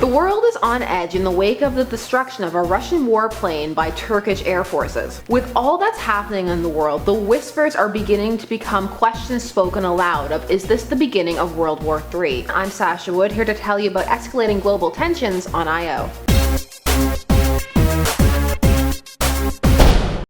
The world is on edge in the wake of the destruction of a Russian warplane by Turkish air forces. With all that's happening in the world, the whispers are beginning to become questions spoken aloud of, is this the beginning of World War III? I'm Sasha Wood, here to tell you about escalating global tensions on I.O.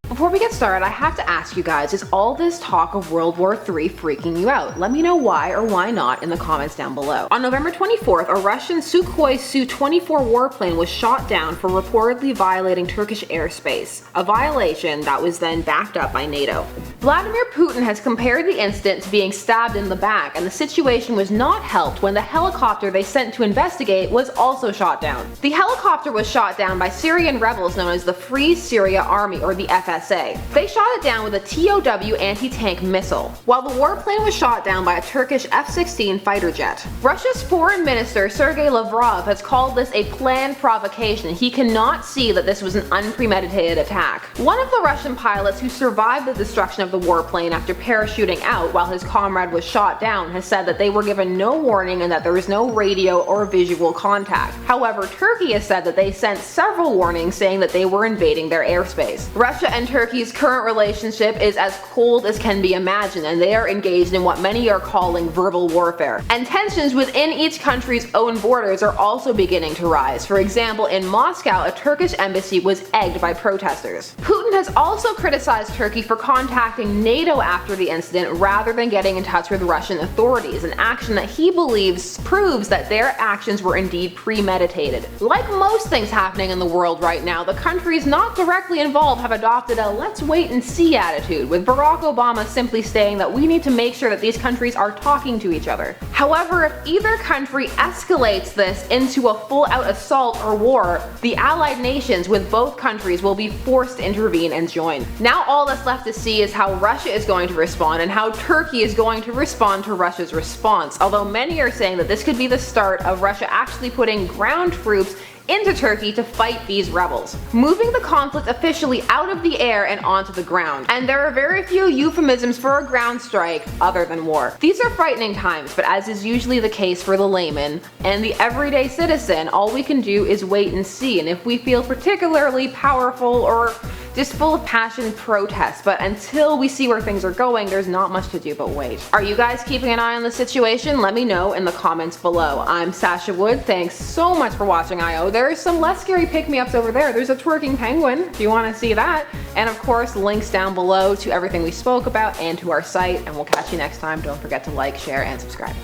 Before we get started, I have to ask you guys, is all this talk of World War III freaking you out? Let me know why or why not in the comments down below. On November 24th, a Russian Sukhoi Su-24 warplane was shot down for reportedly violating Turkish airspace, a violation that was then backed up by NATO. Vladimir Putin has compared the incident to being stabbed in the back, and the situation was not helped when the helicopter they sent to investigate was also shot down. The helicopter was shot down by Syrian rebels known as the Free Syria Army, or the FSA. They shot it down with a TOW anti-tank missile, while the warplane was shot down by a Turkish F-16 fighter jet. Russia's foreign minister Sergei Lavrov has called this a planned provocation. He cannot see that this was an unpremeditated attack. One of the Russian pilots who survived the destruction of the warplane after parachuting out while his comrade was shot down has said that they were given no warning and that there was no radio or visual contact. However, Turkey has said that they sent several warnings saying that they were invading their airspace. Russia and Turkey's current relationship is as cold as can be imagined, and they are engaged in what many are calling verbal warfare. And tensions within each country's own borders are also beginning to rise. For example, in Moscow, a Turkish embassy was egged by protesters. Putin has also criticized Turkey for contacting NATO after the incident rather than getting in touch with Russian authorities, an action that he believes proves that their actions were indeed premeditated. Like most things happening in the world right now, the countries not directly involved have adopted a let's wait and see attitude, with Barack Obama simply saying that we need to make sure that these countries are talking to each other. However, if either country escalates this into a full-out assault or war, the allied nations with both countries will be forced to intervene and join. Now all that's left to see is how Russia is going to respond and how Turkey is going to respond to Russia's response, although many are saying that this could be the start of Russia actually putting ground troops into Turkey to fight these rebels, moving the conflict officially out of the air and onto the ground. And there are very few euphemisms for a ground strike other than war. These are frightening times, but as is usually the case for the layman and the everyday citizen, all we can do is wait and see, and if we feel particularly powerful or just full of passion, protest. But until we see where things are going, there's not much to do but wait. Are you guys keeping an eye on the situation? Let me know in the comments below. I'm Sasha Wood. Thanks so much for watching I.O. There's some less scary pick-me-ups over there. There's a twerking penguin if you want to see that. And of course, links down below to everything we spoke about and to our site. And we'll catch you next time. Don't forget to like, share, and subscribe.